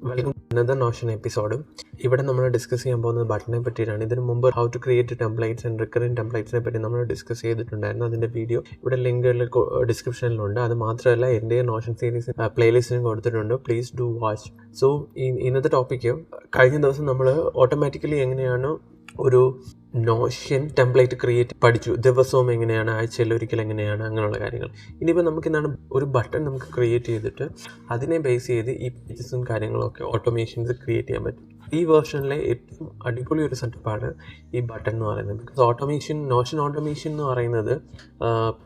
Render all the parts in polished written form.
Welcome to another Notion episode. ഇവിടെ നമ്മൾ discuss ചെയ്യാൻ പോകുന്നത് ബട്ടനെ പറ്റിയിട്ടാണ്. ഇതിന് മുമ്പ് how to create templates and recurring ടെംപ്ലേറ്റ്സിനെ പറ്റി നമ്മൾ ഡിസ്കസ് ചെയ്തിട്ടുണ്ടായിരുന്നു. അതിൻ്റെ വീഡിയോ ഇവിടെ ലിങ്കുകളിൽ ഡിസ്ക്രിപ്ഷനിലുണ്ട്. അത് മാത്രമല്ല എൻ്റെ നോഷൻ സീരീസ് പ്ലേലിസ്റ്റിനും കൊടുത്തിട്ടുണ്ട്. Please do watch. സോ ഇന്നത്തെ ടോപ്പിക്ക്, കഴിഞ്ഞ ദിവസം നമ്മൾ ഓട്ടോമാറ്റിക്കലി എങ്ങനെയാണ് ഒരു നോഷൻ ടെംപ്ലേറ്റ് ക്രിയേറ്റ് പഠിച്ചു. ദിവസവും എങ്ങനെയാണ്, ആഴ്ചയിൽ ഒരിക്കൽ എങ്ങനെയാണ്, അങ്ങനെയുള്ള കാര്യങ്ങൾ. ഇനിയിപ്പോൾ നമുക്കെന്താണ് ഒരു ബട്ടൺ നമുക്ക് ക്രിയേറ്റ് ചെയ്തിട്ട് അതിനെ ബേസ് ചെയ്ത് ഈ പേജസും കാര്യങ്ങളൊക്കെ ഓട്ടോമേഷൻസ് ക്രിയേറ്റ് ചെയ്യാൻ പറ്റും. ഈ വേർഷനിലെ ഏറ്റവും അടിപൊളി ഒരു സെറ്റപ്പാണ് ഈ ബട്ടൺ എന്ന് പറയുന്നത്. ബിക്കോസ് നോഷൻ ഓട്ടോമേഷൻ എന്ന് പറയുന്നത്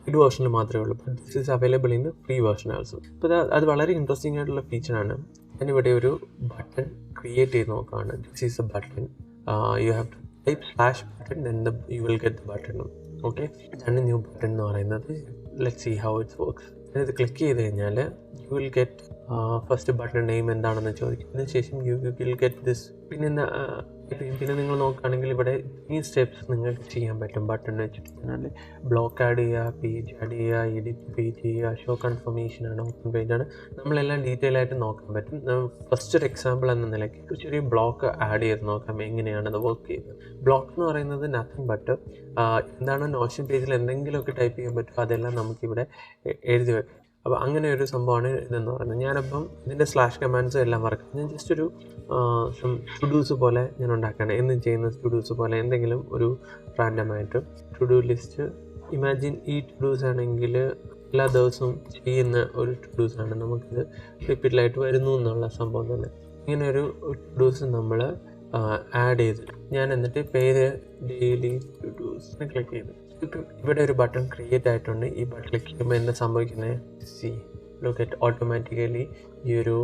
പെയ്ഡ് വേർഷനിൽ മാത്രമേ ഉള്ളൂ. But this is available in free version also. അപ്പോൾ അത് വളരെ ഇൻട്രസ്റ്റിംഗ് ആയിട്ടുള്ള ഫീച്ചറാണ്. ഞാനിവിടെ ഒരു ബട്ടൺ ക്രിയേറ്റ് ചെയ്ത് നോക്കുകയാണ്. This is a button. You have to type /button, then you will get the button. Okay, ഇതാണ് ന്യൂ ബട്ടൺ എന്ന് പറയുന്നത്. Let's see how it works. ഇത് ക്ലിക്ക് ചെയ്ത് കഴിഞ്ഞാൽ you will get first button name എന്താണെന്ന് ചോദിക്കും. അതിനുശേഷം യു വിൽ ഗെറ്റ് ദിസ്. പിന്നെ നിങ്ങൾ നോക്കുകയാണെങ്കിൽ ഇവിടെ ഈ സ്റ്റെപ്സ് നിങ്ങൾക്ക് ചെയ്യാൻ പറ്റും. ബട്ടൺ വെച്ചിട്ട് പറഞ്ഞാൽ ബ്ലോക്ക് ആഡ് ചെയ്യുക, പേജ് ആഡ് ചെയ്യുക, എഡിറ്റ് പേജ് ചെയ്യുക, ഷോ കൺഫർമേഷൻ ആണ്, ഓപ്പൺ പേജാണ്, നമ്മളെല്ലാം ഡീറ്റെയിൽ ആയിട്ട് നോക്കാൻ പറ്റും. ഫസ്റ്റ് ഒരു എക്സാമ്പിൾ എന്ന നിലയ്ക്ക് ഒരു ചെറിയ ബ്ലോക്ക് ആഡ് ചെയ്ത് നോക്കാം എങ്ങനെയാണ് അത് വർക്ക് ചെയ്യുന്നത്. ബ്ലോക്ക് എന്ന് പറയുന്നത് നത്തിങ് ബട്ട് എന്താണ് നോഷൻ പേജിൽ എന്തെങ്കിലുമൊക്കെ ടൈപ്പ് ചെയ്യാൻ പറ്റും അതെല്ലാം നമുക്കിവിടെ എഴുതി വെക്കാം. അപ്പോൾ അങ്ങനെ ഒരു സംഭവമാണ് ഇതെന്ന് പറയുന്നത്. ഞാനപ്പം ഇതിൻ്റെ സ്ലാഷ് കമാൻഡ്സും എല്ലാം വർക്ക് ഞാൻ ജസ്റ്റ് ഒരു ടുഡൂസ് പോലെ ഞാൻ ഉണ്ടാക്കുകയാണ്. എന്നും ചെയ്യുന്ന ടുഡൂസ് പോലെ എന്തെങ്കിലും ഒരു റാൻഡമായിട്ട് ടുഡു ലിസ്റ്റ്. ഇമാജിൻ ഈ ടുഡൂസ് ആണെങ്കിൽ എല്ലാ ദിവസവും ചെയ്യുന്ന ഒരു ടുഡൂസാണ്. നമുക്കിത് റിപ്പീറ്റിലായിട്ട് വരുന്നു എന്നുള്ള സംഭവം തന്നെ. ഇങ്ങനെ ഒരു ടുഡൂസ് നമ്മൾ ആഡ് ചെയ്ത് ഞാൻ എന്നിട്ട് പേര് ഡെയിലി ടുഡൂസിന് ക്ലിക്ക് ചെയ്തു. ഇവിടെ ഒരു ബട്ടൺ ക്രിയേറ്റ് ആയിട്ടുണ്ട്. ഈ ബട്ടൺ ക്ലിക്ക് ചെയ്യുമ്പോൾ എന്താ സംഭവിക്കുന്നത്? സി ലുക്ക് അറ്റ് ഓട്ടോമാറ്റിക്കലി ഈ ഒരു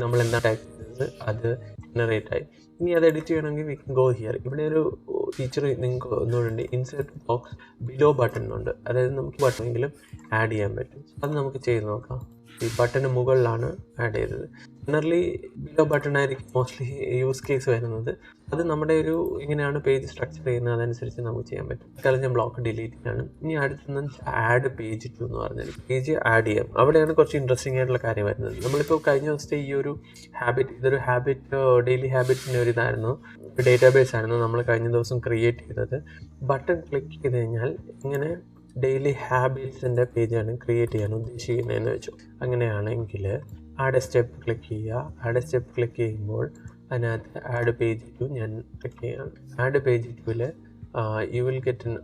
നമ്മൾ എന്താ ടൈപ്പ് ചെയ്തത് അത് ജനറേറ്റ് ആയി. ഇനി അത് എഡിറ്റ് ചെയ്യണമെങ്കിൽ വി കൻ ഗോ ഹിയർ. ഇവിടെ ഒരു ഫീച്ചർ നിങ്ങൾക്ക് ഒന്നുകൂടെ ഇൻസേർട്ട് ബോക്സ് ബിലോ ബട്ടൺ ഉണ്ട്. അതായത് നമുക്ക് ബട്ടണെങ്കിലും ആഡ് ചെയ്യാൻ പറ്റും. അത് നമുക്ക് ചെയ്ത് നോക്കാം. ഈ ബട്ടന് മുകളിലാണ് ആഡ് ചെയ്തത്. ജനറലി ബിലോ ബട്ടൺ ആയിരിക്കും മോസ്റ്റ്ലി യൂസ് കേസ് വരുന്നത്. അത് നമ്മുടെ ഒരു എങ്ങനെയാണ് പേജ് സ്ട്രക്ചർ ചെയ്യുന്നത് അതനുസരിച്ച് നമുക്ക് ചെയ്യാൻ പറ്റും. കാലം ഞാൻ ബ്ലോക്ക് ഡിലീറ്റ് ചെയ്യാണ്. ഇനി അടുത്തൊന്ന് ആഡ് പേജ് ടു എന്ന് പറഞ്ഞാൽ പേജ് ആഡ് ചെയ്യാം. അവിടെയാണ് കുറച്ച് ഇൻട്രസ്റ്റിംഗ് ആയിട്ടുള്ള കാര്യം വരുന്നത്. നമ്മളിപ്പോൾ കഴിഞ്ഞ ദിവസത്തെ ഈ ഒരു ഇതൊരു ഡെയിലി ഹാബിറ്റിൻ്റെ ഒരു ഇതായിരുന്നു, ഒരു ഡേറ്റാബേസ് ആയിരുന്നു നമ്മൾ കഴിഞ്ഞ ദിവസം ക്രിയേറ്റ് ചെയ്തത്. ബട്ടൺ ക്ലിക്ക് ചെയ്ത് കഴിഞ്ഞാൽ ഇങ്ങനെ ഡെയിലി ഹാബിറ്റ്സിൻ്റെ പേജാണ് ക്രിയേറ്റ് ചെയ്യാൻ ഉദ്ദേശിക്കുന്നതെന്ന് വെച്ചു. അങ്ങനെയാണെങ്കിൽ ആഡ് സ്റ്റെപ്പ് ക്ലിക്ക് ചെയ്യുക. ആഡ് സ്റ്റെപ്പ് ക്ലിക്ക് ചെയ്യുമ്പോൾ അതിനകത്ത് ആഡ് പേജ് ടു ഞാൻ ക്ലിക്ക് ചെയ്യണം. ആഡ് പേജ് ടുവിൽ U will get an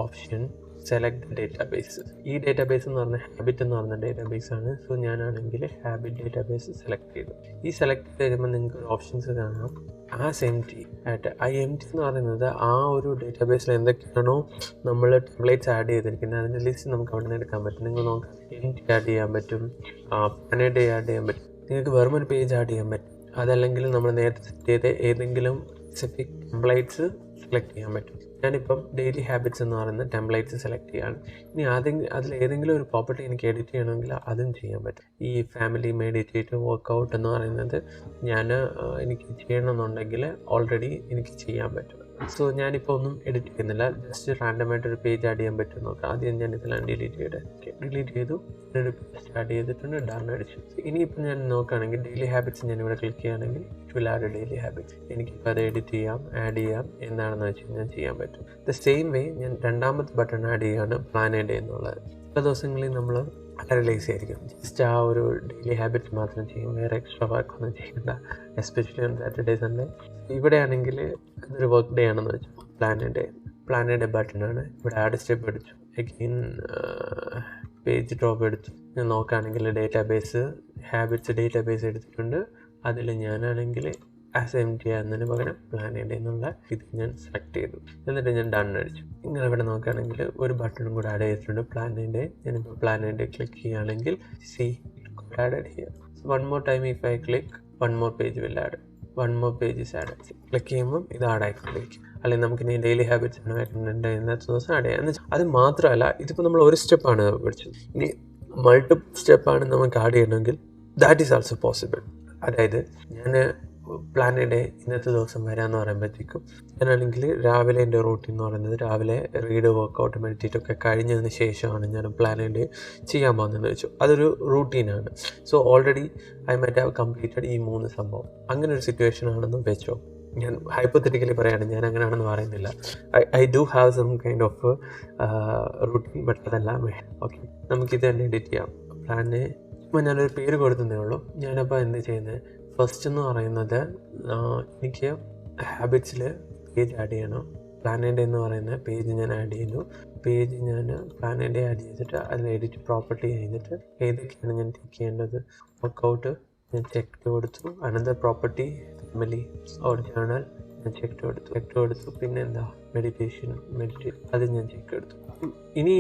option select the database. ഈ ഡേറ്റാബേസ് എന്ന് പറഞ്ഞാൽ ഹാബിറ്റ് എന്ന് പറഞ്ഞ ഡേറ്റാബേസ് ആണ്. സോ ഞാനാണെങ്കിൽ ഹാബിറ്റ് ഡേറ്റാബേസ് സെലക്ട് ചെയ്തു. ഈ സെലക്ട് ചെയ്ത് കഴിയുമ്പോൾ നിങ്ങൾക്ക് ഒരു ഓപ്ഷൻസ് കാണാം. ആസ് എം ടി ആയിട്ട് എം ടി എന്ന് പറയുന്നത് ആ ഒരു ഡേറ്റാബേസിൽ എന്തൊക്കെയാണോ നമ്മൾ ടെംപ്ലേറ്റ്സ് ആഡ് ചെയ്തിരിക്കുന്നത് അതിൻ്റെ ലിസ്റ്റ് നമുക്ക് അവിടെ നിന്ന് എടുക്കാൻ പറ്റും. നിങ്ങൾ നോക്കാം, എം ടി ആഡ് ചെയ്യാൻ പറ്റും, പാനഡേ ആഡ് ചെയ്യാൻ പറ്റും, നിങ്ങൾക്ക് വെറും ഒരു പേജ് ആഡ് ചെയ്യാൻ പറ്റും. അതല്ലെങ്കിൽ നമ്മൾ നേരത്തെ സെറ്റ് ചെയ്ത ഏതെങ്കിലും സ്പെസിഫിക് ടെംപ്ലേറ്റ്സ് സെലക്ട് ചെയ്യാൻ പറ്റും. ഞാനിപ്പം ഡെയിലി ഹാബിറ്റ്സ് എന്ന് പറയുന്ന ടെംപ്ലേറ്റ്സ് സെലക്ട് ചെയ്യാണ്. ഇനി അതിൽ ഏതെങ്കിലും ഒരു പ്രോപ്പർട്ടി എനിക്ക് എഡിറ്റ് ചെയ്യണമെങ്കിൽ അതും ചെയ്യാൻ പറ്റും. ഈ ഫാമിലി മെഡിറ്റേറ്റീവ് വർക്കൗട്ട് എന്ന് പറയുന്നത് എനിക്ക് ചെയ്യണമെന്നുണ്ടെങ്കിൽ ഓൾറെഡി എനിക്ക് ചെയ്യാൻ പറ്റും. സോ ഞാനിപ്പോൾ ഒന്നും എഡിറ്റ് ചെയ്യുന്നില്ല, ജസ്റ്റ് റാൻഡമായിട്ടൊരു പേജ് ആഡ് ചെയ്യാൻ പറ്റും നോക്കാം. ആദ്യം ഞാൻ ഇതെല്ലാം ഡിലീറ്റ് ചെയ്തു. ഒരു പേജ് ആഡ് ചെയ്തിട്ടുണ്ട്, ഡൺ അടിച്ചു. ഇനിയിപ്പോൾ ഞാൻ നോക്കുകയാണെങ്കിൽ ഡെയിലി ഹാബിറ്റ്സ് ഞാനിവിടെ ക്ലിക്ക് ചെയ്യുകയാണെങ്കിൽ it will add daily habits. എനിക്കിപ്പോൾ അത് എഡിറ്റ് ചെയ്യാം, ആഡ് ചെയ്യാം, എന്താണെന്ന് വെച്ച് കഴിഞ്ഞാൽ ചെയ്യാൻ പറ്റും. ദ സെയിം വേ ഞാൻ രണ്ടാമത്തെ ബട്ടൺ ആഡ് ചെയ്യുകയാണ്, പ്ലാൻ ഡേ എന്നുള്ളത്. ചില ദിവസങ്ങളിൽ നമ്മൾ വളരെ ലേസി ആയിരിക്കും, ജസ്റ്റ് ആ ഒരു ഡെയിലി ഹാബിറ്റ്സ് മാത്രം ചെയ്യും, വേറെ എക്സ്ട്രാ വർക്കൊന്നും ചെയ്യണ്ട, എസ്പെഷ്യലി ഓൺ സാറ്റർഡേ സൺഡേ. ഇവിടെയാണെങ്കിൽ അതൊരു വർക്ക് ഡേ ആണെന്ന് വെച്ചു, പ്ലാൻ ഡേ ബട്ടണാണ്. ഇവിടെ ആഡ് സ്റ്റെപ്പ് എടുത്തു, അഗെയിൻ പേജ് ഡ്രോപ്പ് എടുത്തു. ഞാൻ നോക്കുകയാണെങ്കിൽ ഹാബിറ്റ്സ് ഡേറ്റാബേസ് എടുത്തിട്ടുണ്ട്. അതിൽ ഞാനാണെങ്കിൽ ആസ് എം ടി എന്നതിന് പകരം പ്ലാൻ ഡേ എന്നുള്ള ഇത് ഞാൻ സെലക്ട് ചെയ്തു. എന്നിട്ട് ഞാൻ ഡൺ അടിച്ചു. ഇങ്ങനെ ഇവിടെ നോക്കുകയാണെങ്കിൽ ഒരു ബട്ടണും കൂടെ ആഡ് ചെയ്തിട്ടുണ്ട്, പ്ലാൻ ഡേ. ഞാനിപ്പോൾ പ്ലാൻ ഡേ ക്ലിക്ക് ചെയ്യുകയാണെങ്കിൽ added here. One more time if I click, one more page will add, one more page is add. Click ചെയ്യുമ്പം ഇത് ആഡ് ആയിക്കൊണ്ടിരിക്കും. അല്ലെങ്കിൽ നമുക്ക് ഇനി ഡെയിലി ഹാബിറ്റ്സ് ആണ് വരുന്നുണ്ട്, ഇന്നത്തെ ദിവസം ആഡ് ചെയ്യാം. അത് മാത്രമല്ല, ഇതിപ്പോൾ നമ്മൾ ഒരു സ്റ്റെപ്പാണ് പഠിച്ചത്. ഇനി മൾട്ടിപ്പിൾ സ്റ്റെപ്പാണ് നമുക്ക് ആഡ് ചെയ്യണമെങ്കിൽ ദാറ്റ് ഈസ് ആൾസോ പോസിബിൾ. അതായത് ഞാൻ പ്ലാൻ എ ഡേ ഇന്നത്തെ ദിവസം വരാമെന്ന് പറയുമ്പോഴത്തേക്കും ഞാനാണെങ്കിൽ രാവിലെ എൻ്റെ റൂട്ടീൻ എന്ന് പറയുന്നത് രാവിലെ റീഡ്, വർക്കൗട്ട്, മെഡിറ്റേറ്റ് ഒക്കെ കഴിഞ്ഞതിന് ശേഷമാണ് ഞാൻ പ്ലാൻ എ ഡേ ചെയ്യാൻ പോകുന്നതെന്ന് വെച്ചു. അതൊരു റൂട്ടീനാണ്. So already I might have completed ഈ 3 സംഭവം. അങ്ങനെ ഒരു സിറ്റുവേഷൻ ആണെന്ന് വെച്ചോ. ഞാൻ ഹൈപ്പോത്തറ്റിക്കലി പറയുകയാണ്, ഞാൻ അങ്ങനെയാണെന്ന് പറയുന്നില്ല. I do have some kind of routine, but അതെല്ലാം ഓക്കെ. നമുക്കിത് തന്നെ എഡിറ്റ് ചെയ്യാം. പ്ലാന് ഇപ്പോൾ ഞാനൊരു പേര് കൊടുത്തതേ ഉള്ളൂ. ഞാനപ്പോൾ എന്ത് ചെയ്യുന്നത്, ഫസ്റ്റ് എന്ന് പറയുന്നത് എനിക്ക് ഹാബിറ്റ്സിൽ പേജ് ആഡ് ചെയ്യണം. പ്ലാൻ എ ഡേ എന്ന് പറയുന്ന പേജ് ഞാൻ ആഡ് ചെയ്യുന്നു. പേജ് ഞാൻ പ്ലാൻ എ ഡേ ആഡ് ചെയ്തിട്ട് അതിൽ എഡിറ്റ് പ്രോപ്പർട്ടി ചെയ്തിട്ട് ഏതൊക്കെയാണ് ഞാൻ ടിക്ക് ചെയ്യേണ്ടത്. വർക്കൗട്ട് ഞാൻ ചെക്ക് കൊടുത്തു. അനന്തർ പ്രോപ്പർട്ടി ഫാമിലി ഓർ ജേണൽ ഞാൻ ചെക്ക് കൊടുത്തു. പിന്നെ എന്താ മെഡിറ്റേറ്റ് അത് ഞാൻ ചെക്ക് എടുത്തു. ഇനി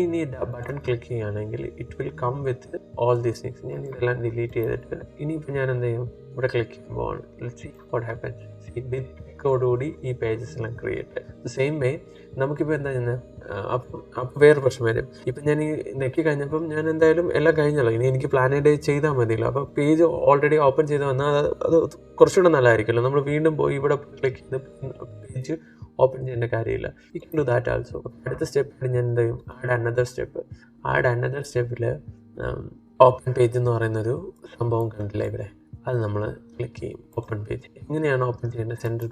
ബട്ടൺ ക്ലിക്ക് ചെയ്യുകയാണെങ്കിൽ it will come with all these things. ഞാൻ ഇതെല്ലാം ഡിലീറ്റ് ചെയ്തിട്ട് ഇനിയിപ്പോൾ ഞാൻ എന്ത് ചെയ്യും, ഇവിടെ ക്ലിക്ക് ചെയ്യുമ്പോൾ ലെറ്റ്സ് സീ വാട്ട് ഹാപ്പൻസ്. ബിറ്റോടുകൂടി ഈ പേജസ് എല്ലാം ക്രിയേറ്റ്. സെയിം വേ നമുക്കിപ്പോൾ എന്താ ചെയ്യുന്നത്, അപ്പോൾ വേറെ പ്രശ്നം വരും. ഇപ്പം ഞാൻ ഈ നെക്കി കഴിഞ്ഞപ്പം ഞാൻ എന്തായാലും എല്ലാം കഴിഞ്ഞല്ലോ. ഇനി എനിക്ക് പ്ലാൻ എ ഡേ ചെയ്താൽ മതിയല്ലോ. അപ്പോൾ പേജ് ഓൾറെഡി ഓപ്പൺ ചെയ്ത് വന്നാൽ അത് കുറച്ചുകൂടെ നല്ലതായിരിക്കുമല്ലോ. നമ്മൾ വീണ്ടും പോയി ഇവിടെ ക്ലിക്ക് ചെയ്ത് പേജ് ഓപ്പൺ ചെയ്യേണ്ട കാര്യമില്ല. You can do that also. അടുത്ത സ്റ്റെപ്പിൽ ഞാൻ എന്ത് ചെയ്യും, ആഡ് അനദർ സ്റ്റെപ്പിൽ ഓപ്പൺ പേജ് എന്ന് പറയുന്നൊരു സംഭവം കണ്ടില്ല ഇവിടെ, അത് നമ്മൾ ക്ലിക്ക് ചെയ്യും. ഓപ്പൺ പേജ് എങ്ങനെയാണ് ഓപ്പൺ ചെയ്യേണ്ടത്, സെൻട്രൽ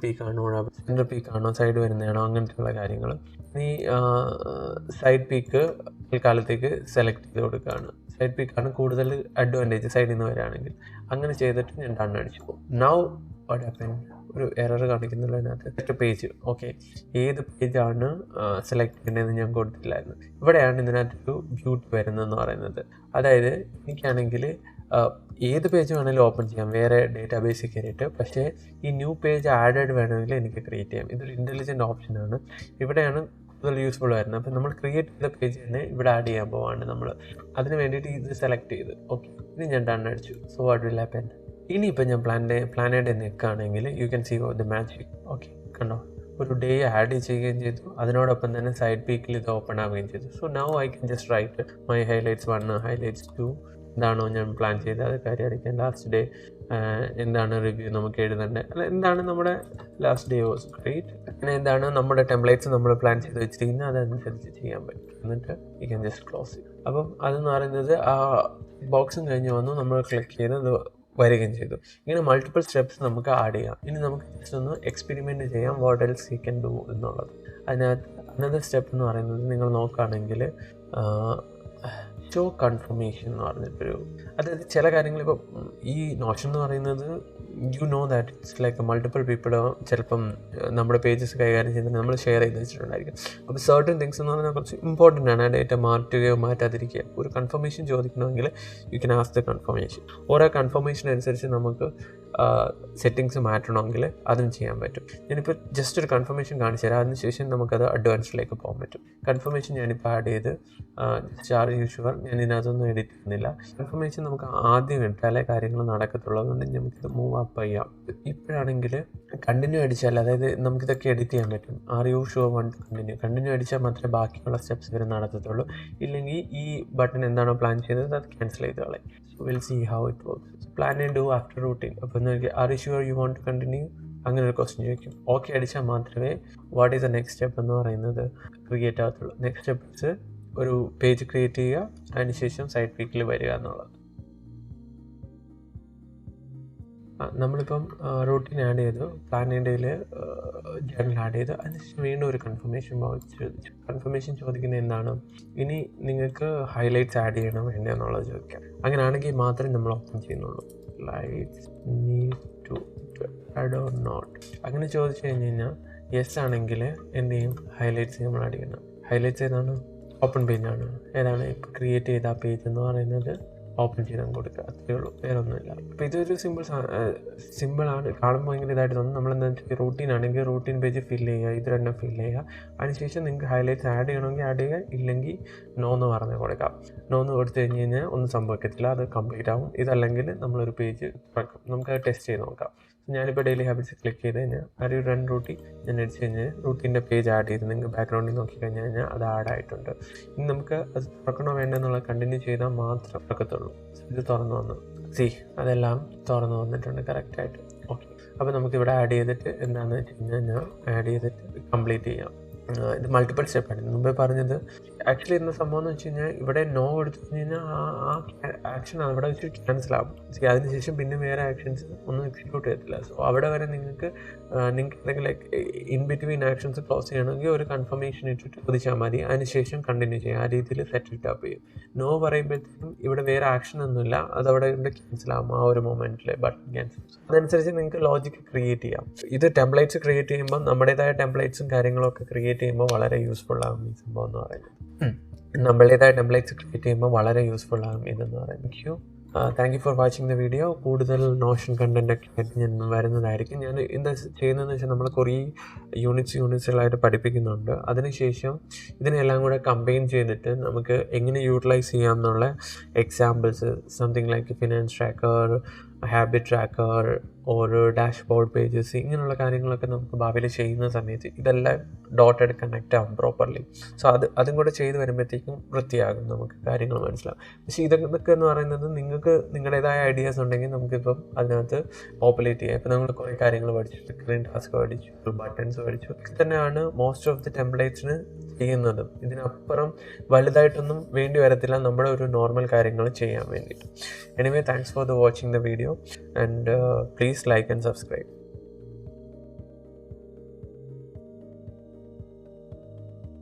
പീക്കാണോ സൈഡ് വരുന്നതാണോ അങ്ങനത്തെയുള്ള കാര്യങ്ങൾ. ഇനി സൈഡ് പീക്ക് കാലത്തേക്ക് സെലക്ട് ചെയ്ത് കൊടുക്കുകയാണ്. സൈഡ് പീക്കാണ് കൂടുതൽ അഡ്വാൻറ്റേജ് സൈഡിൽ നിന്ന് വരികയാണെങ്കിൽ. അങ്ങനെ ചെയ്തിട്ട് ഞാൻ ഡൺ അടിച്ചു പോകും. നൗ വാട്ട് ഹാപ്പൻ, ഒരു എറർ കാണിക്കുന്നുള്ളൂ അതിനകത്ത്. പേജ് ഓക്കെ, ഏത് പേജാണ് സെലക്ട് ചെയ്യേണ്ടതെന്ന് ഞാൻ കൊടുത്തില്ലായിരുന്നു. ഇവിടെയാണ് ഇതിനകത്തൊരു ബ്യൂട്ടി വരുന്നതെന്ന് പറയുന്നത്. അതായത് എനിക്കാണെങ്കിൽ ഏത് പേജ് വേണമെങ്കിലും ഓപ്പൺ ചെയ്യാം വേറെ ഡേറ്റാബേസിൽ കയറിയിട്ട്. പക്ഷേ ഈ ന്യൂ പേജ് ആഡഡ് വേണമെങ്കിൽ എനിക്ക് ക്രിയേറ്റ് ചെയ്യാം. ഇതൊരു ഇൻ്റലിജൻറ്റ് ഓപ്ഷനാണ്. ഇവിടെയാണ് കൂടുതൽ യൂസ്ഫുൾ വരുന്നത്. അപ്പം നമ്മൾ ക്രിയേറ്റ് ചെയ്ത പേജ് തന്നെ ഇവിടെ ആഡ് ചെയ്യാൻ പോവാണ് നമ്മൾ. അതിന് വേണ്ടിയിട്ട് ഇത് സെലക്ട് ചെയ്ത് ഓക്കെ, ഇനി ഞാൻ ഡൺ അടിച്ചു. സോ വാട്ട് വിൽ ഹാപ്പൻ, ഇനിയിപ്പോൾ ഞാൻ പ്ലാൻ എ ഡേ നിൽക്കുകയാണെങ്കിൽ you can see the magic. Okay കണ്ടോ, ഒരു ഡേ ആഡ് ചെയ്യുകയും ചെയ്തു. അതിനോടൊപ്പം തന്നെ സൈഡ് പീക്കിൽ ഇത് ഓപ്പൺ ആവുകയും ചെയ്തു. So now I can just write my highlights 1, highlights 2 എന്താണോ ഞാൻ പ്ലാൻ ചെയ്തത് അത് കാര്യം അടിക്കാൻ. ലാസ്റ്റ് ഡേ എന്താണ് റിവ്യൂ നമുക്ക് എഴുതേണ്ടത്, അല്ല എന്താണ് നമ്മുടെ ലാസ്റ്റ് ഡേ വാസ് ഗ്രേറ്റ്, പിന്നെ എന്താണ് നമ്മുടെ ടെംപ്ലേറ്റ്സ് നമ്മൾ പ്ലാൻ ചെയ്ത് വെച്ചിരിക്കുന്നത് അതനുസരിച്ച് ചെയ്യാൻ പറ്റും. എന്നിട്ട് യു ക്യാൻ ജസ്റ്റ് ക്ലോസ് ചെയ്യും. അപ്പം അതെന്ന് പറയുന്നത് ആ ബോക്സും കഴിഞ്ഞ് വന്നു, നമ്മൾ ക്ലിക്ക് ചെയ്ത് അത് വരികയും ചെയ്തു. ഇങ്ങനെ മൾട്ടിപ്പിൾ സ്റ്റെപ്സ് നമുക്ക് ആഡ് ചെയ്യാം. ഇനി നമുക്ക് ജസ്റ്റ് ഒന്ന് എക്സ്പെരിമെൻറ്റ് ചെയ്യാം what else you can do എന്നുള്ളത്. അതിനകത്ത് അനദർ സ്റ്റെപ്പ് എന്ന് പറയുന്നത് നിങ്ങൾ നോക്കുകയാണെങ്കിൽ ഷോ കൺഫർമേഷൻ എന്ന് പറഞ്ഞിട്ടൊരു, അതായത് ചില കാര്യങ്ങൾ ഇപ്പോൾ ഈ നോഷൻ എന്ന് പറയുന്നത് you know that it's like multiple people ചിലപ്പം നമ്മുടെ പേജസ് കൈകാര്യം ചെയ്യുന്നത് നമ്മൾ ഷെയർ ചെയ്ത് വെച്ചിട്ടുണ്ടായിരിക്കും. അപ്പോൾ സർട്ടൻ തിങ്സ് എന്ന് പറഞ്ഞാൽ കുറച്ച് ഇമ്പോർട്ടൻ്റ് ആണ്. ആ ഡേറ്റ മാറ്റുകയോ മാറ്റാതിരിക്കുക. ഒരു കൺഫർമേഷൻ ചോദിക്കണമെങ്കിൽ you can ask the confirmation. ഓരോ കൺഫർമേഷൻ അനുസരിച്ച് നമുക്ക് സെറ്റിങ്സ് മാറ്റണമെങ്കിൽ അതും ചെയ്യാൻ പറ്റും. ഞാനിപ്പോൾ ജസ്റ്റ് ഒരു കൺഫർമേഷൻ കാണിച്ചു തരാം, അതിനുശേഷം നമുക്കത് അഡ്വാൻസിലേക്ക് പോകാൻ പറ്റും. കൺഫർമേഷൻ ഞാനിപ്പോൾ ആഡ് ചെയ്ത് ആർ യു ഷുവർ, ഞാൻ ഇതിനകത്തൊന്നും എഡിറ്റ് ചെയ്യുന്നില്ല. കൺഫർമേഷൻ നമുക്ക് ആദ്യം ഇട്ടാലേ കാര്യങ്ങൾ നടക്കത്തുള്ളൂ. അതുകൊണ്ട് നമുക്കിത് മൂവ് അപ്പ് ചെയ്യാം. ഇപ്പോഴാണെങ്കിൽ കണ്ടിന്യൂ അടിച്ചാൽ, അതായത് നമുക്കിതൊക്കെ എഡിറ്റ് ചെയ്യാൻ പറ്റും. R you sure one continue അടിച്ചാൽ മാത്രമേ ബാക്കിയുള്ള സ്റ്റെപ്സ് വരെ നടക്കത്തുള്ളൂ. ഇല്ലെങ്കിൽ ഈ ബട്ടൺ എന്താണോ പ്ലാൻ ചെയ്തത് അത് ക്യാൻസൽ ചെയ്ത് കളയും. So will see how it works. Plan and do after routine. അപ്പോൾ നോക്കി are you sure you want to continue, അങ്ങനെ ഒരു ക്വസ്റ്റ്യൻ ചോദിക്കും. ഓക്കെ അടിച്ചാൽ മാത്രമേ what is the next step എന്ന് പറയുന്നത് ക്രിയേറ്റ് ആകത്തുള്ളൂ. നെക്സ്റ്റ് സ്റ്റെപ്സ് ഒരു പേജ് ക്രിയേറ്റ് ചെയ്യുക, അതിനുശേഷം സൈഡ് പീക്കിൽ വരിക എന്നുള്ളത്. നമ്മളിപ്പം റൂട്ടീൻ ആഡ് ചെയ്തു, പ്ലാൻ എ ഡേയിൽ ജേർണൽ ആഡ് ചെയ്തു, അതിനുശേഷം വീണ്ടും ഒരു കൺഫർമേഷൻ ചോദിച്ചു. കൺഫർമേഷൻ ചോദിക്കുന്നത് എന്താണ്, ഇനി നിങ്ങൾക്ക് ഹൈലൈറ്റ്സ് ആഡ് ചെയ്യണോ വേണ്ടോ എന്നുള്ളത് ചോദിക്കാം. അങ്ങനെയാണെങ്കിൽ മാത്രമേ നമ്മൾ ഓപ്പൺ ചെയ്യുന്നുള്ളൂ. Lights need to add or not അങ്ങനെ ചോദിച്ചു കഴിഞ്ഞ് കഴിഞ്ഞാൽ യെസ് ആണെങ്കിൽ എന്ത് ചെയ്യും, ഹൈലൈറ്റ്സ് നമ്മൾ ആഡ് ചെയ്യണം. ഹൈലൈറ്റ്സ് ഏതാണ്, ഓപ്പൺ പേജാണ്. ഏതാണ് ഇപ്പോൾ ക്രിയേറ്റ് ചെയ്ത ആ പേജ് എന്ന് പറയുന്നത് ഓപ്പൺ ചെയ്താൽ കൊടുക്കുക, അത്രയേ ഉള്ളൂ, വേറെ ഒന്നുമില്ല. അപ്പോൾ ഇതൊരു സിമ്പിളാണ്, കാണുമ്പോൾ ഭയങ്കര ഇതായിട്ട് തോന്നും. നമ്മളെന്താ വെച്ചാൽ റൂട്ടീൻ ആണെങ്കിൽ റൂട്ടീൻ പേജ് ഫില്ല് ചെയ്യുക, ഇത് രണ്ടും ഫില്ല് ചെയ്യുക. അതിനുശേഷം നിങ്ങൾക്ക് ഹൈലൈറ്റ്സ് ആഡ് ചെയ്യണമെങ്കിൽ ആഡ് ചെയ്യുക, ഇല്ലെങ്കിൽ നോ എന്ന് പറഞ്ഞ് കൊടുക്കാം. നോ എന്ന് കൊടുത്തു കഴിഞ്ഞ് കഴിഞ്ഞാൽ ഒന്നും സംഭവിക്കത്തില്ല, അത് കംപ്ലീറ്റ് ആവും. ഇതല്ലെങ്കിൽ നമ്മളൊരു പേജ് തുറക്കും. നമുക്കത് ടെസ്റ്റ് ചെയ്ത് നോക്കാം. ഞാനിപ്പോൾ ഡെയിലി ഹാബിറ്റ്സ് ക്ലിക്ക് ചെയ്ത് കഴിഞ്ഞാൽ ഒരു റൺ റൂട്ടീൻ ഞാൻ അടിച്ച് കഴിഞ്ഞാൽ റൂട്ടീൻ്റെ പേജ് ആഡ് ചെയ്ത് നിങ്ങൾക്ക് ബാക്ക്ഗ്രൗണ്ടിൽ നോക്കി കഴിഞ്ഞാൽ അത് ആഡ് ആയിട്ടുണ്ട്. ഇനി നമുക്ക് അത് തുറക്കണോ വേണ്ടെന്നുള്ള കണ്ടിന്യൂ ചെയ്താൽ മാത്രം തുറക്കത്തുള്ളൂ. ഇത് തുറന്നു വന്നു, അതെല്ലാം തുറന്നു വന്നിട്ടുണ്ട് കറക്റ്റായിട്ട്. ഓക്കെ, അപ്പോൾ നമുക്കിവിടെ ആഡ് ചെയ്തിട്ട് എന്താണെന്ന് വെച്ച് കഴിഞ്ഞാൽ ഞാൻ ആഡ് ചെയ്തിട്ട് കംപ്ലീറ്റ് ചെയ്യാം. ഇത് മൾട്ടിപ്പിൾ സ്റ്റെപ്പാണ്. മുമ്പേ പറഞ്ഞത് ആക്ച്വലി ഇന്ന സംഭവം എന്ന് വെച്ച് കഴിഞ്ഞാൽ ഇവിടെ നോ എടുത്തു കഴിഞ്ഞാൽ ആ ആക്ഷൻ അവിടെ വെച്ച് ക്യാൻസൽ ആകും. അതിനുശേഷം പിന്നെ വേറെ ആക്ഷൻസ് ഒന്നും എക്സിക്യൂട്ട് ചെയ്യത്തില്ല. സോ അവിടെ വരെ നിങ്ങൾക്ക് എന്തെങ്കിലും ഇൻ ബിറ്റ്വീൻ ആക്ഷൻസ് ക്ലോസ് ചെയ്യണമെങ്കിൽ ഒരു കൺഫർമേഷൻ ഇട്ടിട്ട് ചോദിച്ചാൽ മതി. അതിനുശേഷം കണ്ടിന്യൂ ചെയ്യും. ആ രീതിയിൽ സെറ്റ് ഇറ്റ് അപ്പ് ചെയ്യും. നോ പറയുമ്പോഴത്തേക്കും ഇവിടെ വേറെ ആക്ഷൻ ഒന്നുമില്ല, അതവിടെ ക്യാൻസൽ ആകും. ആ ഒരു മൊമെൻറ്റിൽ ബട്ടൺ ക്യാൻസൽ. അതനുസരിച്ച് നിങ്ങൾക്ക് ലോജിക്ക് ക്രിയേറ്റ് ചെയ്യാം. ഇത് ടെംപ്ലേറ്റ്സ് ക്രിയേറ്റ് ചെയ്യുമ്പോൾ നമ്മുടേതായ ടെംപ്ലേറ്റ്സും കാര്യങ്ങളൊക്കെ ക്രിയേറ്റ് ചെയ്യുമ്പോൾ വളരെ യൂസ്ഫുൾ ആകും ഈ സംഭവം എന്ന് പറയുന്നത്. നമ്മളുടേതായ ടെംപ്ലേറ്റ്സ് ക്രിയേറ്റ് ചെയ്യുമ്പോൾ വളരെ യൂസ്ഫുൾ ആകും ഇതെന്ന് പറയുന്നത്. Thank you for watching the video. കൂടുതൽ നോഷൻ കണ്ടൻ്റ് ഒക്കെ ആയിട്ട് ഞാൻ വരുന്നതായിരിക്കും. ഞാൻ എന്താ ചെയ്യുന്നതെന്ന് വെച്ചാൽ നമ്മൾ കുറേ യൂണിറ്റ്സുകളായിട്ട് പഠിപ്പിക്കുന്നുണ്ട്. അതിനുശേഷം ഇതിനെല്ലാം കൂടെ കമ്പൈൻ ചെയ്തിട്ട് നമുക്ക് എങ്ങനെ യൂട്ടിലൈസ് ചെയ്യാം എന്നുള്ള examples, something like finance tracker, habit tracker, ഓരോ ഡാഷ്ബോർഡ് പേജസ്, ഇങ്ങനെയുള്ള കാര്യങ്ങളൊക്കെ നമുക്ക് ഭാവിയിൽ ചെയ്യുന്ന സമയത്ത് ഇതെല്ലാം ഡോട്ടഡ് കണക്റ്റ് ആകും പ്രോപ്പർലി. സോ അതും കൂടെ ചെയ്ത് വരുമ്പോഴത്തേക്കും വൃത്തിയാകും, നമുക്ക് കാര്യങ്ങൾ മനസ്സിലാവും. പക്ഷേ ഇതൊക്കെ എന്ന് പറയുന്നത് നിങ്ങൾക്ക് നിങ്ങളുടേതായ ഐഡിയാസ് ഉണ്ടെങ്കിൽ നമുക്കിപ്പം അതിനകത്ത് പോപ്പുലേറ്റ് ചെയ്യാം. ഇപ്പം നമ്മൾ കുറേ കാര്യങ്ങൾ പഠിച്ചു, റിക്കറിംഗ് ടാസ്ക് പഠിച്ചു, ബട്ടൺസ് പഠിച്ചു. ഇതൊക്കെ തന്നെയാണ് മോസ്റ്റ് ഓഫ് ദി ടെംപ്ലേറ്റ്സിന് ചെയ്യുന്നതും. ഇതിനപ്പുറം വലുതായിട്ടൊന്നും വേണ്ടി വരത്തില്ല നമ്മുടെ ഒരു നോർമൽ കാര്യങ്ങൾ ചെയ്യാൻ വേണ്ടിയിട്ട്. Anyway, thanks for watching the video and please like and subscribe.